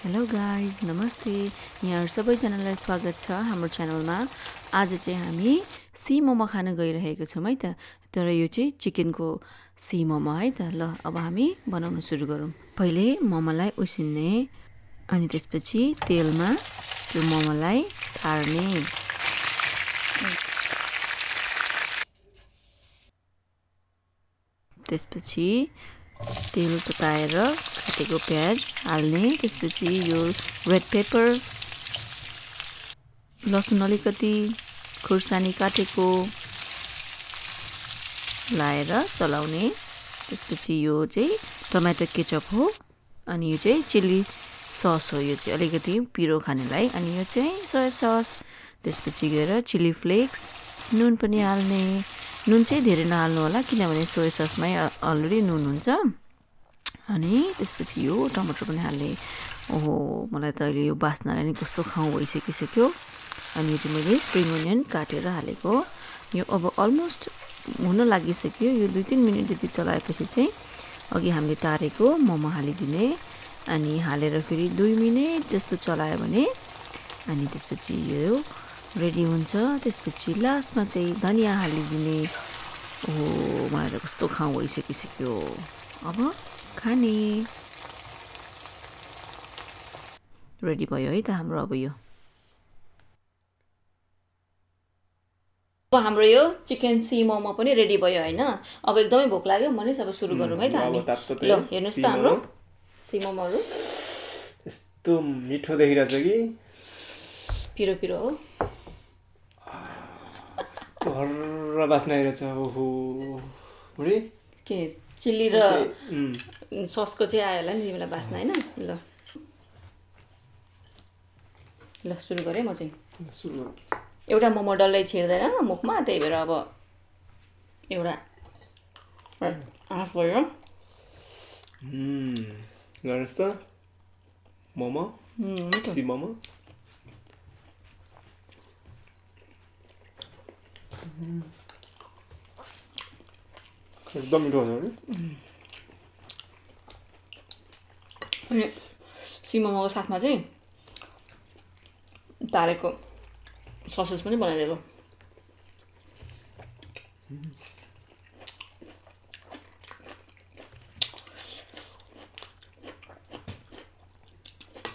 Hello guys नमस्ते यहाँ सबैजनालाई स्वागत छ हाम्रो च्यानलमा। आज चाहिँ हामी सी मोमो खान गइरहेको छौँ है त। तर यो चाहिँ चिकनको सी मोमो है त। ल अब हामी बनाउन सुरु गरौँ। पहिले मोमोलाई उसिन्ने अनि त्यसपछि तेलमा त्यो मोमोलाई खार्ने। त्यसपछि तेल तताएर काटेको प्याज हाल्ने। त्यसपछि यो रेड पेपर, लसुन अलिकति खुर्सानी काटेको लाएर चलाउने। त्यसपछि यो चाहिँ टमाटो केचप हो अनि यो चाहिँ चिल्ली सस हो। यो चाहिँ अलिकति पिरो खानेलाई। अनि यो चाहिँ सोया सस। त्यसपछि गएर चिल्ली फ्लेक्स, नुन पनि हाल्ने। नुन चाहिँ धेरै नहाल्नु होला किनभने सोया ससमै अलरेडी नुन हुन्छ। अनि त्यसपछि यो टमाटर पनि हाल्ने। ओहो मलाई त अहिले यो बास्नाले नि कस्तो खाउँ भइसकिसक्यो। अनि यो चाहिँ मैले स्प्रिङ अनियन काटेर हालेको। यो अब अलमोस्ट हुन लागिसक्यो। यो 2-3 मिनट जति चलाएपछि चाहिँ अघि हामीले तारेको मोमो हालिदिने। अनि हालेर फेरि 2 मिनट जस्तो चलायो भने अनि त्यसपछि यो रेडी हुन्छ। त्यसपछि लास्टमा चाहिँ धनिया हालिदिने। ओहो मलाई त कस्तो खाउँ भइसकिसक्यो। अब खाने रेडी भयो है त हाम्रो। अब यो हाम्रो यो चिकन सी मोमो पनि रेडी भयो होइन। अब एकदमै भोक लाग्यो मनिस। अब सुरु गरौँ है त हामी। ल हेर्नुहोस् त हाम्रो सी मोमोहरू यस्तो मिठो देखिरहेछ कि पिरो पिरो हो। यस्तो हर्र बास्ना आइरहेछ। ओहो बुढी के चिल्ली र ससको चाहिँ आयो होला नि तिमीलाई बास्ना होइन। ल ल सुरु गरेँ म चाहिँ। सुरु एउटा मोमो डल्लै छिर्दैन मुखमा, त्यही भएर अब एउटा आँस भयो। गर्नुहोस् त मोमो, सी मोमो। एकदम मिठो हुन्छ अनि सी मोमोको साथमा चाहिँ तारेको ससेस पनि बनाइदिएको।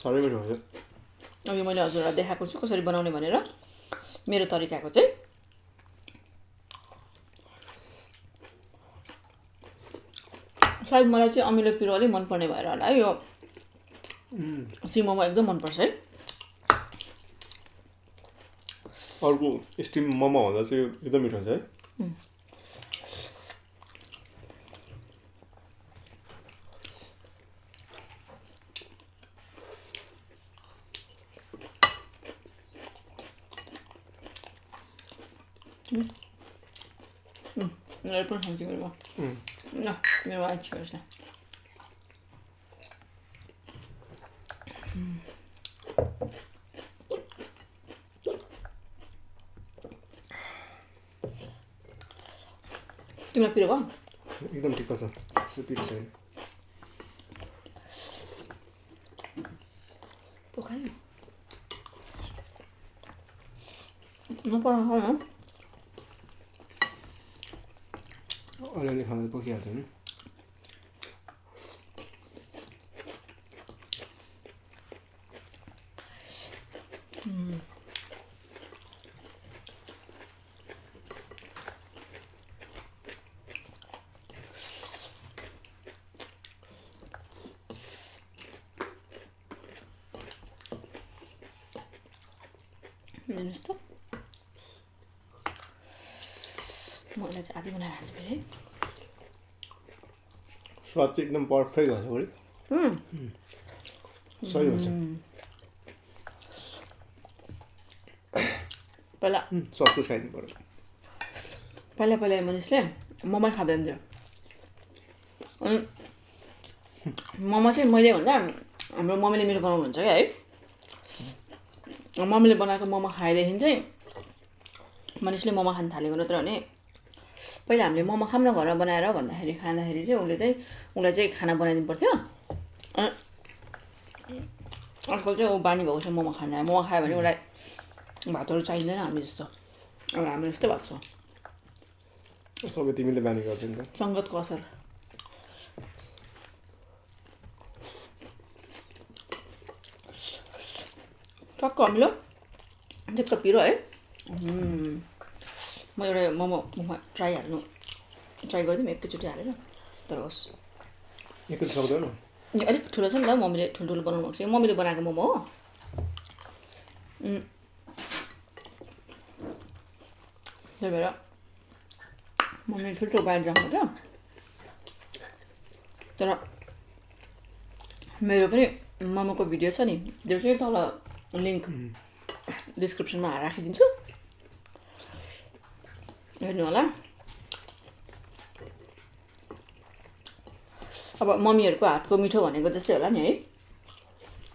साह्रै मिठो हुन्छ। अघि मैले हजुरलाई देखाएको छु कसरी बनाउने भनेर। मेरो तरिकाको चाहिँ सायद मलाई चाहिँ अमिलो पिरो अलिक मनपर्ने भएर होला है। यो सी मोमो एकदम मनपर्छ है। अर्को स्टिम मोमो हुँदा चाहिँ एकदम मिठो हुन्छ है। मेरो पनि खान्छु मेरोमा। ल मेरो आइन्छ हेर्छ। तिमीलाई पिरो भयो? एकदम ठिक्क छ, त्यस्तो पिरो छैन। पोखायो नपखाऊ न। अलिअलि खाँदा पोखिहाल्छ नि। हेर्नुहोस् त म यसलाई चाहिँ आधी बनाएर हाल्छु फेरि है। स्वाद चाहिँ एकदम पर्फेक्ट हुन्छ बुढी। सही हुन्छ। पहिला सस खाइदिनु पर्यो। पहिला मनिषले मोमो खाँदैन थियो। अनि मोमो चाहिँ मैले भन्दा हाम्रो मम्मीले मेरो बनाउनुहुन्छ क्या है। मम्मीले बनाएको मोमो खाएदेखि चाहिँ मनिषले मोमो खान थालेको। नत्र भने पहिला हामीले मोमो खाऊँ न घरमा बनाएर भन्दाखेरि खाँदाखेरि चाहिँ उसलाई चाहिँ खाना बनाइदिनु पर्थ्यो। आजकल चाहिँ ऊ बानी भएको छ मोमो खान मोमो खायो भने उसलाई भातहरू चाहिँदैन हामी जस्तो अब हामी जस्तै भएको छ सबै तिमीले बानी गर्छौ नि त सङ्गतको असर टक्क अमिलो ठिक्क पिरो है म एउटा मोमो ट्राई गरिदिउँ एकैचोटि हालेर तर होस् एकैचोटि सक्दैन यो अलिक ठुलो छ नि त मम्मीले ठुल्ठुलो बनाउनु भएको छ मम्मीले बनाएको मोमो हो त्यही भएर मम्मीले ठुल्ठुलो बनाइराख्नु थियो तर मेरो पनि मोमोको भिडियो छ नि त्यो चाहिँ तल लिङ्क डिस्क्रिप्सनमा राखिदिन्छु हेर्नु होला अब मम्मीहरूको हातको मिठो भनेको जस्तै होला नि है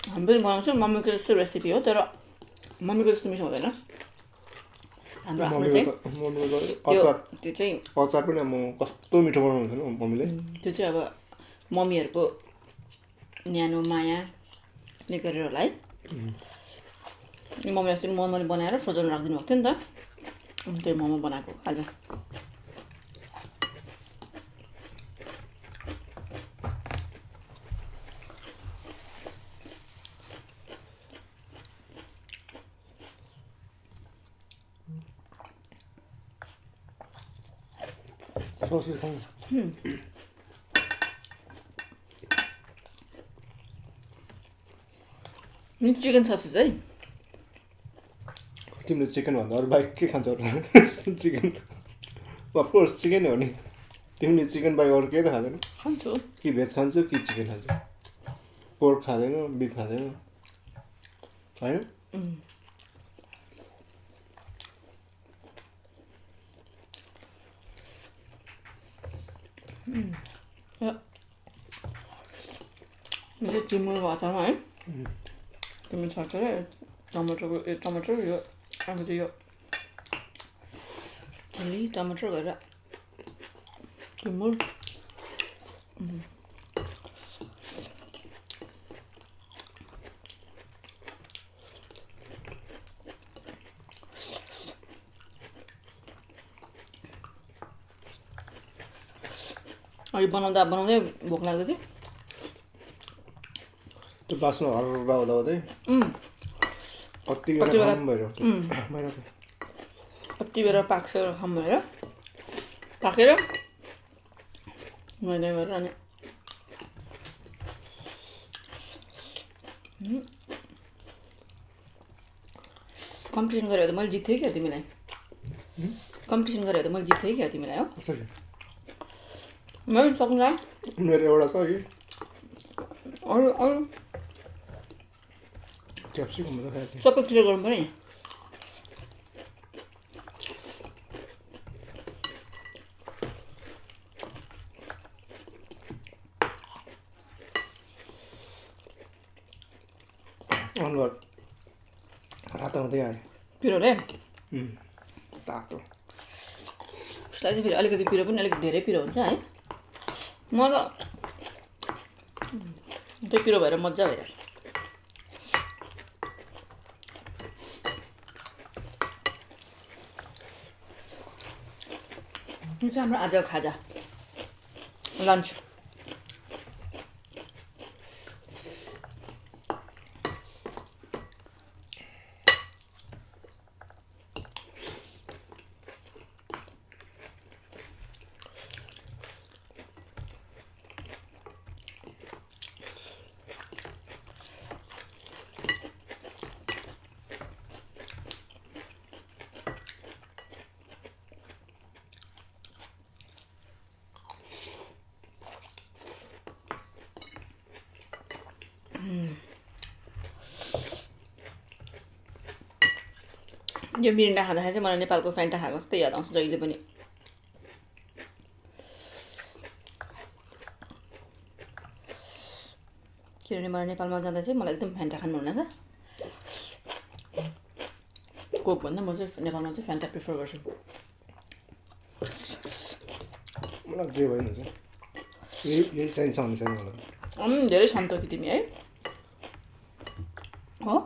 हामी पनि बनाउँछौँ मम्मीको जस्तो रेसिपी हो तर मम्मीको जस्तो मिठो हुँदैन हाम्रो आफ्नो चाहिँ त्यो चाहिँ अचार पनि म कस्तो मिठो बनाउनुहुन्छ नि मम्मीले त्यो चाहिँ अब मम्मीहरूको न्यानो मायाले गरेर होला है मम्मी अस्ति मोमोले बनाएर फ्रोजन राखिदिनु भएको थियो नि त त्यही मोमो बनाएको आज ससले खाऊ चिकन ससेज है तिमीले चिकन भन्दा अरू बाहेक के खान्छौ चिकन अफकोर्स चिकन हो नि तिमीले चिकन बाहेक अरू केही त खाँदैन खान्छु कि भेज खान्छौ कि चिकन खान्छौ पोर्क खाँदैन बिफ खाँदैन होइन यो चाहिँ चिमुरको अचारमा है तिमी छर्केर टमाटर यो अब चाहिँ यो चिल्ली टमाटर गरेर चिमुर अहिले बनाउँदै भोक लाग्दै थियो त्यो बास्न हर्रा हुँदा हुँदै कति बेला खाम भएर कति बेला पाक्छ खाम भएर पाकेर मैले गरेर अनि कम्पिटिसन गऱ्यो त मैले जित्थेँ क्या तिमीलाई कम्पिटिसन गऱ्यो त मैले जित्थेँ क्या तिमीलाई हो कसरी मैले सक्नु मेरो एउटा छ कि अरू क्याप्सिकम त खाएको सबै क्लियर गर्नु पऱ्यो नि अनुहार रातो हुँदै आयो पिरोले तातो उसलाई चाहिँ फेरि अलिकति पिरो पनि अलिक धेरै पिरो हुन्छ है म त त्यो पिरो भएर मजा भएर यो चाहिँ हाम्रो आजको खाजा लन्च यो मिरिन्डा खाँदाखेरि चाहिँ मलाई नेपालको फ्यान्टा खाएको जस्तै याद आउँछ जहिले पनि किनभने मलाई नेपालमा जाँदा चाहिँ मलाई एकदम फ्यान्टा खानु हुन छ कोकभन्दा म चाहिँ नेपालमा चाहिँ फ्यान्टा प्रिफर गर्छु मलाई जे भयो हुन्छ यही चाहिन्छ भने चाहिँ मलाई धेरै सन्तोकी तिमी है हो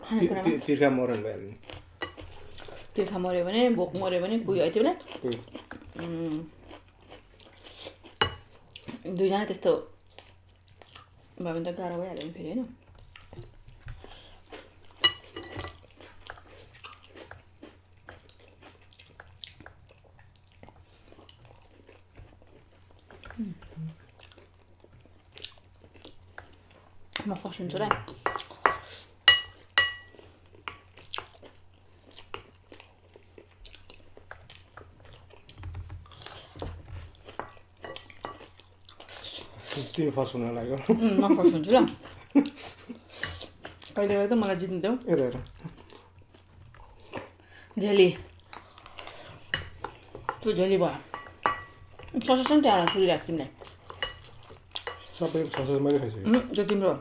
खानेकुरामा तिर्खा मरन भइहाल्यो नि तिर्खा मऱ्यो भने भोक मऱ्यो भने पुग्यो है त्यो बेला दुईजना त्यस्तो भयो भने त गाह्रो भइहाल्यो नि फेरि होइन म फसिन्छु र तिमी फर्स्ट हुन लाग्यो म फसिन्छु ल कहिले कहिले त मलाई जित्नु हेर झेली त्यो झेली भयो ससस पनि त्यहाँबाट पुगिरहेको छु तिमीलाई सबै सस मैले खाइसकेँ त्यो तिम्रो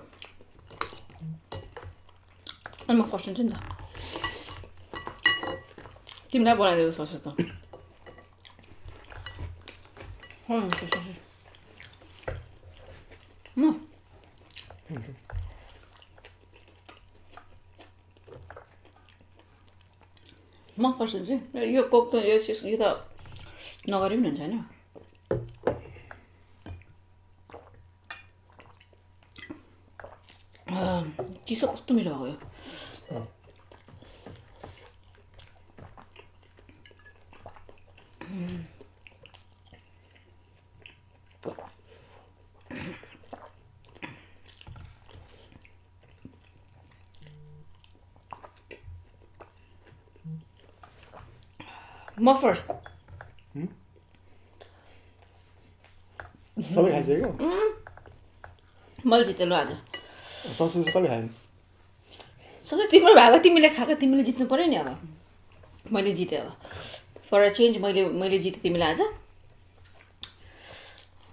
अनि म फसिन्छु नि त तिमीलाई बनाइदिएको ससस त म फसिन्छु यो कोक त यो त नगरे पनि हुन्छ होइन चिसो कस्तो मिठो भएको यो म फर्स्ट सबै खाइसक्यो मैले जितेँ ल आज ससेज कसले खाएन सबै तिम्रो भएको तिमीले खाएको तिमीले जित्नु पऱ्यो नि अब मैले जितेँ अब फर अ चेन्ज मैले जितेँ तिमीलाई आज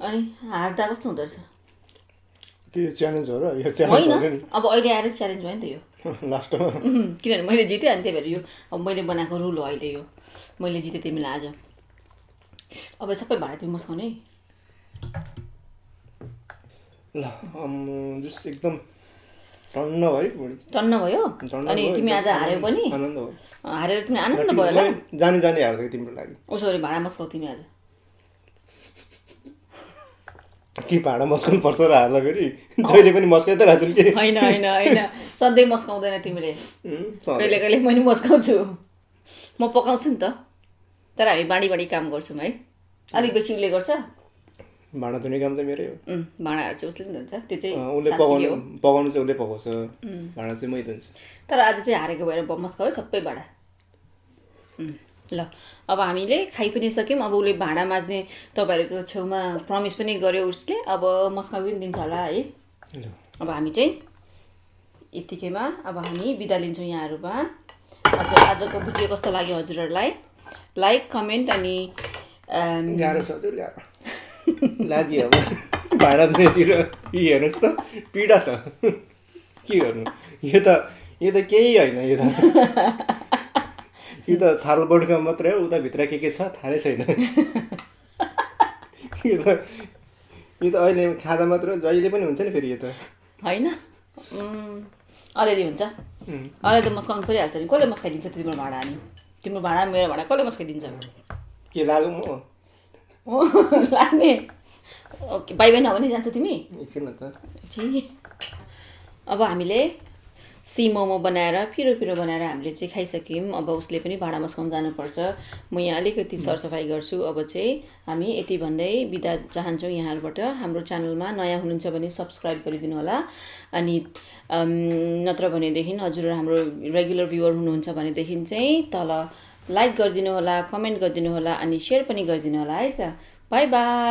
अनि हार्दा कस्तो हुँदो रहेछ त्यो च्यालेन्ज हो र यो च्यालेन्ज होइन हो नि अब अहिले आएर च्यालेन्ज भयो नि त यो लास्टमा किनभने मैले जितेँ अनि त्यही भएर यो अब मैले बनाएको रुल हो अहिले यो मैले जितेँ तिमीलाई आज अब सबै भाँडा तिमी मस्काउने है ल जस एकदम टन्न भयो टन्न भयो अनि तिमी आज हार्यौ पनि आनन्द भयो हारेर तिमी आनन्द भयो होला जानी हार्दै तिम्रो लागि उसो गरी भाँडा मस्काउ तिमी आज के भाँडा मस्काउनु पर्छ र हार्दा फेरि जहिले पनि मस्काइ त रहेछन् कि होइन होइन होइन सधैँ मस्काउँदैन तिमीले कहिले कहिले मैले मस्काउँछु म पकाउँछु नि त तर हामी बाँडी बाँडी काम गर्छौँ है अलिक बेसी उसले गर्छ भाँडा धुने काम त मेरै हो भाँडाहरू चाहिँ उसले पनि धुन्छ त्यो चाहिँ उसले पकाउनु चाहिँ उसले पकाउँछ भाँडा चाहिँ मै धुन्छु तर आज चाहिँ हारेको भएर मस्कायो सबै भाँडा ल अब हामीले खाइ पनि सक्यौँ अब उसले भाँडा माझ्ने तपाईँहरूको छेउमा प्रमिस पनि गर्यो उसले अब मस्का पनि दिन्छ होला है अब हामी चाहिँ यतिकैमा अब हामी बिदा लिन्छौँ यहाँहरूमा आजको भिडियो कस्तो लाग्यो हजुरहरूलाई लाइक कमेन्ट अनि गाह्रो छ त्यो गाह्रो लाग्यो अब भाँडा धुनेतिर हेर्नुहोस् त पीडा छ के गर्नु यो त केही होइन यो त थाल बडुका मात्रै हो उताभित्र के छ थाहै छैन यो त अहिले खाँदा मात्र जहिले पनि हुन्छ नि फेरि यो त होइन अलिअलि हुन्छ अलिअलि त मस्काउनु परिहाल्छ नि कसले मस्काइदिन्छ तिम्रो भाँडा अनि तिम्रो भाँडा मेरो भाँडा कसले मस्काइदिन्छ के लाग्यो म लाग्ने ओके बाई बाई नभनी जान्छ तिमी एकछिन त अब हामीले सी मोमो बनाएर पिरो पिरो बनाएर हामीले चाहिँ खाइसक्यौँ अब उसले पनि भाँडा मस्काउनु जानुपर्छ म यहाँ अलिकति सरसफाइ गर्छु अब चाहिँ हामी यति भन्दै बिदा चाहन्छौँ यहाँहरूबाट हाम्रो च्यानलमा नयाँ हुनुहुन्छ भने सब्सक्राइब गरिदिनु होला अनि नत्र भनेदेखि हजुरहरू हाम्रो रेगुलर भ्युवर हुनुहुन्छ भनेदेखि चाहिँ तल लाइक गरिदिनु होला कमेन्ट गरिदिनु होला अनि सेयर पनि गरिदिनु होला है त बाई बाई